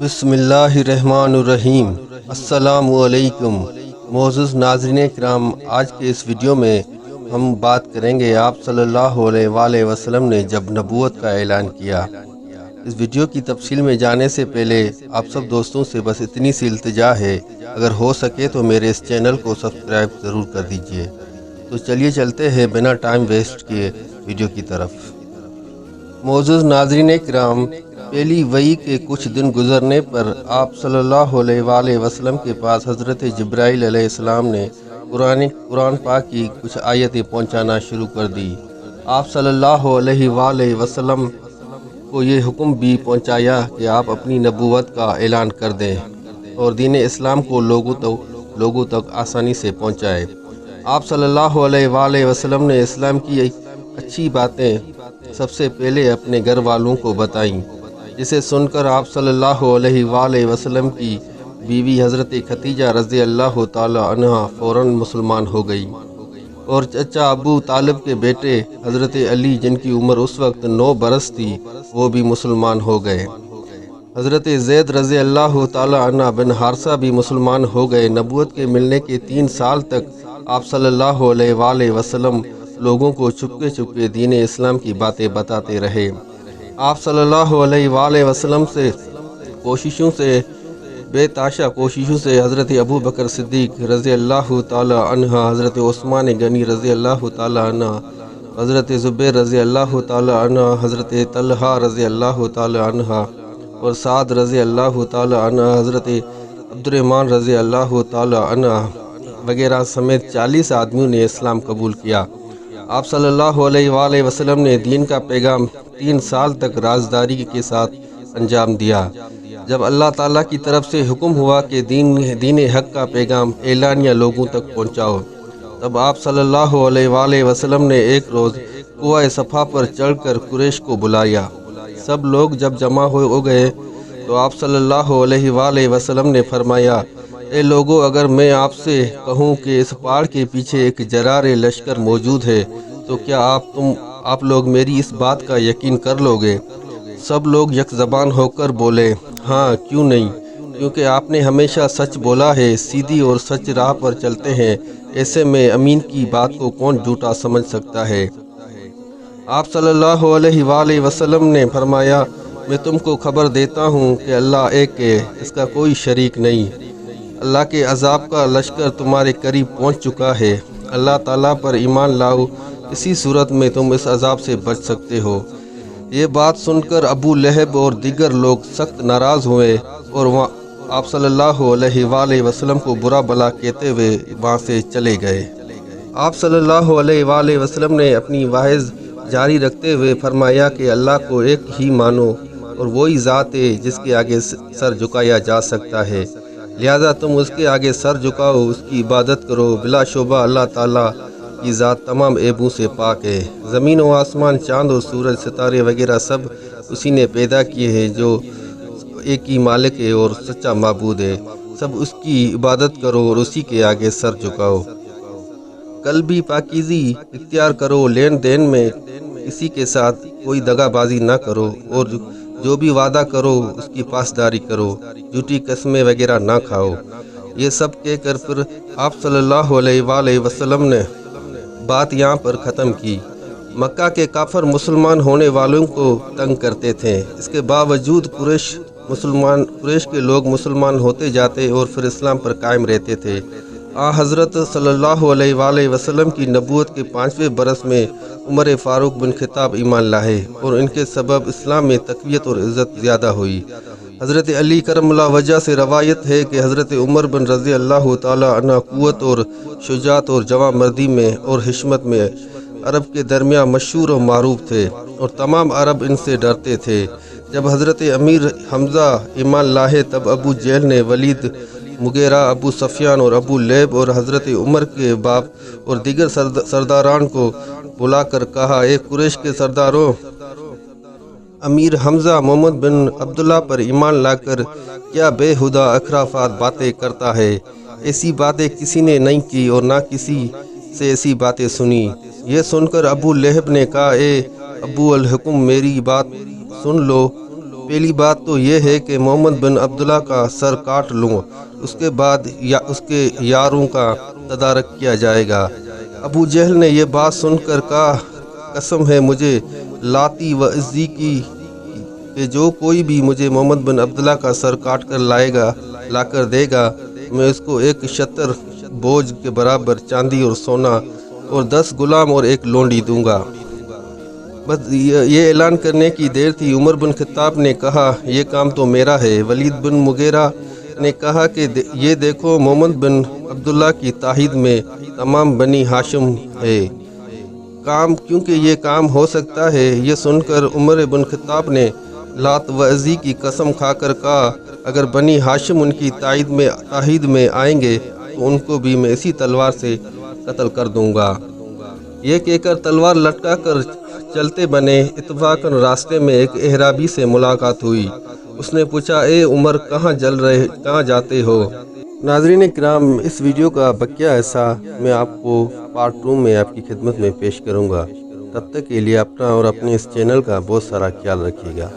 بسم اللہ الرحمن الرحیم۔ السلام علیکم معزز ناظرین کرام، آج کے اس ویڈیو میں ہم بات کریں گے آپ صلی اللہ علیہ وآلہ وسلم نے جب نبوت کا اعلان کیا۔ اس ویڈیو کی تفصیل میں جانے سے پہلے آپ سب دوستوں سے بس اتنی سی التجا ہے، اگر ہو سکے تو میرے اس چینل کو سبسکرائب ضرور کر دیجئے۔ تو چلیے چلتے ہیں بنا ٹائم ویسٹ کیے ویڈیو کی طرف۔ معزز ناظرین کرام، پہلی وحی کے کچھ دن گزرنے پر آپ صلی اللہ علیہ وآلہ وسلم کے پاس حضرت جبرائیل علیہ السلام نے قرآن پاک کی کچھ آیتیں پہنچانا شروع کر دی۔ آپ صلی اللہ علیہ وآلہ وسلم کو یہ حکم بھی پہنچایا کہ آپ اپنی نبوت کا اعلان کر دیں اور دین اسلام کو لوگوں تک آسانی سے پہنچائے۔ آپ صلی اللہ علیہ وآلہ وسلم نے اسلام کی اچھی باتیں سب سے پہلے اپنے گھر والوں کو بتائیں، جسے سن کر آپ صلی اللہ علیہ وآلہ وسلم کی بیوی حضرت خدیجہ رضی اللہ تعالی عنہ فوراً مسلمان ہو گئی، اور چچا ابو طالب کے بیٹے حضرت علی، جن کی عمر اس وقت 9 برس تھی، وہ بھی مسلمان ہو گئے۔ حضرت زید رضی اللہ تعالی عنہ بن حارثہ بھی مسلمان ہو گئے۔ نبوت کے ملنے کے 3 سال تک آپ صلی اللہ علیہ وآلہ وسلم لوگوں کو چپکے دین اسلام کی باتیں بتاتے رہے۔ آپ صلی اللہ علیہ وآلہ وسلم سے بے تحاشا کوششوں سے حضرت ابو بکر صدیق رضی اللہ تعالی عنہ، حضرت عثمان غنی رضی اللہ تعالی عنہ، حضرت زبیر رضی اللہ تعالی عنہ، حضرت طلحہ رضی اللہ تعالی عنہ اور سعد رضی اللہ تعالی عنہ، حضرت عبد الرحمن رضی اللہ تعالی عنہ وغیرہ سمیت 40 آدمیوں نے اسلام قبول کیا۔ آپ صلی اللہ علیہ وآلہ وسلم نے دین کا پیغام 3 سال تک رازداری کے ساتھ انجام دیا۔ جب اللہ تعالیٰ کی طرف سے حکم ہوا کہ دین حق کا پیغام اعلانیہ لوگوں تک پہنچاؤ، تب آپ صلی اللہ علیہ وآلہ وسلم نے ایک روز کوہ صفا پر چڑھ کر قریش کو بلایا۔ سب لوگ جب جمع ہو گئے تو آپ صلی اللہ علیہ وآلہ وسلم نے فرمایا، اے لوگو، اگر میں آپ سے کہوں کہ اس پہاڑ کے پیچھے ایک جرار لشکر موجود ہے تو کیا آپ لوگ میری اس بات کا یقین کر لوگے؟ سب لوگ یک زبان ہو کر بولے، ہاں، کیوں نہیں، کیونکہ آپ نے ہمیشہ سچ بولا ہے، سیدھی اور سچ راہ پر چلتے ہیں، ایسے میں امین کی بات کو کون جھوٹا سمجھ سکتا ہے؟ آپ صلی اللہ علیہ وآلہ وسلم نے فرمایا، میں تم کو خبر دیتا ہوں کہ اللہ ایک ہے، اس کا کوئی شریک نہیں۔ اللہ کے عذاب کا لشکر تمہارے قریب پہنچ چکا ہے، اللہ تعالیٰ پر ایمان لاؤ، اسی صورت میں تم اس عذاب سے بچ سکتے ہو۔ یہ بات سن کر ابو لہب اور دیگر لوگ سخت ناراض ہوئے اور آپ صلی اللہ علیہ وآلہ وسلم کو برا بھلا کہتے ہوئے وہاں سے چلے گئے۔ آپ صلی اللہ علیہ وآلہ وسلم نے اپنی واعظ جاری رکھتے ہوئے فرمایا کہ اللہ کو ایک ہی مانو اور وہی ذات ہے جس کے آگے سر جھکایا جا سکتا ہے، لہذا تم اس کے آگے سر جھکاؤ، اس کی عبادت کرو۔ بلا شبہ اللہ تعالیٰ کی ذات تمام عیبوں سے پاک ہے۔ زمین و آسمان، چاند و سورج، ستارے وغیرہ سب اسی نے پیدا کیے ہیں، جو ایک ہی مالک ہے اور سچا معبود ہے۔ سب اس کی عبادت کرو اور اسی کے آگے سر جھکاؤ۔ قلبی پاکیزی اختیار کرو، لین دین میں کسی کے ساتھ کوئی دغا بازی نہ کرو، اور جو بھی وعدہ کرو اس کی پاسداری کرو، جھوٹی قسمیں وغیرہ نہ کھاؤ۔ یہ سب کہہ کر پھر آپ صلی اللہ علیہ وآلہ وسلم نے بات یہاں پر ختم کی۔ مکہ کے کافر مسلمان ہونے والوں کو تنگ کرتے تھے، اس کے باوجود قریش کے لوگ مسلمان ہوتے جاتے اور پھر اسلام پر قائم رہتے تھے۔ حضرت صلی اللہ علیہ وآلہ وسلم کی نبوت کے 5ویں برس میں عمر فاروق بن خطاب ایمان لائے اور ان کے سبب اسلام میں تقویت اور عزت زیادہ ہوئی۔ حضرت علی کرم اللہ وجہ سے روایت ہے کہ حضرت عمر بن رضی اللہ تعالی عنہ قوت اور شجاعت اور جواں مردی میں اور حشمت میں عرب کے درمیان مشہور و معروف تھے، اور تمام عرب ان سے ڈرتے تھے۔ جب حضرت امیر حمزہ ایمان لائے تب ابو جہل نے ولید، مغیرہ، ابو سفیان اور ابو لہب اور حضرت عمر کے باپ اور دیگر سرداران کو بلا کر کہا، اے قریش کے سرداروں، امیر حمزہ محمد بن عبداللہ پر ایمان لا کر کیا بے ہدہ اخرافات باتیں کرتا ہے؟ ایسی باتیں کسی نے نہیں کی اور نہ کسی سے ایسی باتیں سنی۔ یہ سن کر ابو لہب نے کہا، اے ابو الحکم، میری بات سن لو، پہلی بات تو یہ ہے کہ محمد بن عبداللہ کا سر کاٹ لوں، اس کے بعد اس کے یاروں کا تدارک کیا جائے گا۔ ابو جہل نے یہ بات سن کر کہا، قسم ہے مجھے لاتی و عزی کی کہ جو کوئی بھی مجھے محمد بن عبداللہ کا سر کاٹ کر لا کر دے گا، میں اس کو 1 شتر بوجھ کے برابر چاندی اور سونا اور 10 غلام اور 1 لونڈی دوں گا۔ بس یہ اعلان کرنے کی دیر تھی، عمر بن خطاب نے کہا یہ کام تو میرا ہے۔ ولید بن مغیرہ نے کہا کہ یہ دیکھو محمد بن عبداللہ کی تائید میں تمام بنی ہاشم ہے، کیونکہ یہ کام ہو سکتا ہے۔ یہ سن کر عمر بن خطاب نے لات و عزی کی قسم کھا کر کہا، اگر بنی ہاشم ان کی تائید میں آئیں گے تو ان کو بھی میں اسی تلوار سے قتل کر دوں گا۔ یہ کہہ کر تلوار لٹکا کر چلتے بنے۔ اتفاقاً راستے میں ایک اعرابی سے ملاقات ہوئی۔ اس نے پوچھا، اے عمر کہاں جاتے ہو؟ ناظرین کرام، اس ویڈیو کا بقیہ حصہ میں آپ کو پارٹ 2 میں آپ کی خدمت میں پیش کروں گا۔ تب تک کے لیے اپنا اور اپنے اس چینل کا بہت سارا خیال رکھیے گا۔